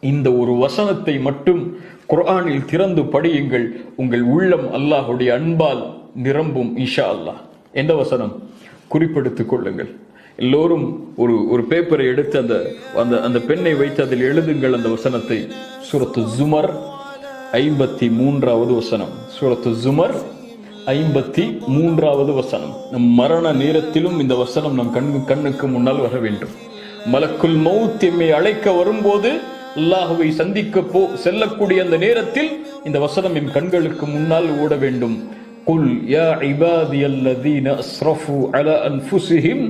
இந்த ஒரு வசனத்தை மட்டும் குர்ஆனில் திறந்து படியுங்கள், உங்கள் உள்ளம் அல்லாஹ்வுடைய அன்பால் நிரம்பும் இன்ஷா அல்லாஹ். எந்த வசனம்? குறிப்பெடுத்துக் கொள்ளுங்கள். எல்லோரும் ஒரு பேப்பரை எடுத்து அந்த பெண்ணை வைத்து அதில் எழுதுங்கள் அந்த வசனத்தை. சூரத்து ஜுமர் 53வது வசனம். சூரத்து ஜுமர் 53வது வசனம். நம் மரண நேரத்திலும் இந்த வசனம் நம் கண்ணுக்கு முன்னால் வர வேண்டும். மலக்குல் மௌத் எம்மை அழைக்க வரும்போது, அல்லாஹுவை சந்திக்க செல்லக்கூடிய அந்த நேரத்தில் இந்த வசனம் என் கண்களுக்கு முன்னால் ஓட வேண்டும். குல் யா இபாதியல்லதீன அஸ்ரஃபு அலா அன்ஃபுஸிஹிம்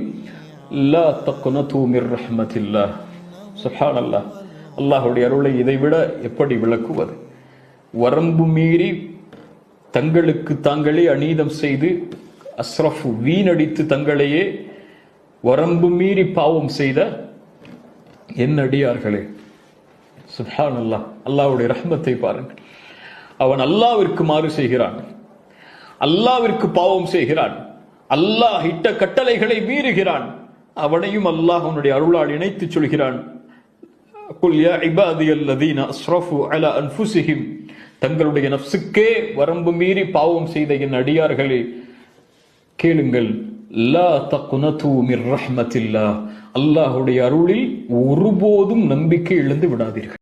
லா தக்னது மிர் ரஹ்மத்தில்லாஹ். சுப்ஹானல்லாஹ். அல்லாஹ்வுடைய அருளை இதைவிட எப்படி விளக்குவது? வரம்பு மீறி தங்களுக்கு தாங்களே அநீதம் செய்து, அஸ்ரஃபு வீணடித்து தங்களையே வரம்பு மீறி பாவம் செய்த என் அடியார்களே, சுப்ஹானல்லாஹ். அல்லாஹ்வுடைய ரஹ்மத்தை பாருங்கள். அவன் அல்லாஹ்விற்கு மாறு செய்கிறான், அல்லாஹ்விற்கு பாவம் செய்கிறான், அல்லாஹ் இட்ட கட்டளைகளை மீறுகிறான். அவனையும் அல்லாஹ் அவனுடைய அருளால் இணைத்து சொல்கிறான், குல் யா இபாதியல்லதீன அஸ்ரஃபு அலா அன்ஃபுஸிஹிம், தங்களுடைய நஃப்ஸுக்கே வரம்பு மீறி பாவம் செய்த என் அடியார்களே கேளுங்கள், லா தக்னது மிர் ரஹ்மத்தில்லாஹ், அல்லாஹ்வுடைய அருளில் ஒருபோதும் நம்பிக்கை இழந்து விடாதீர்கள்.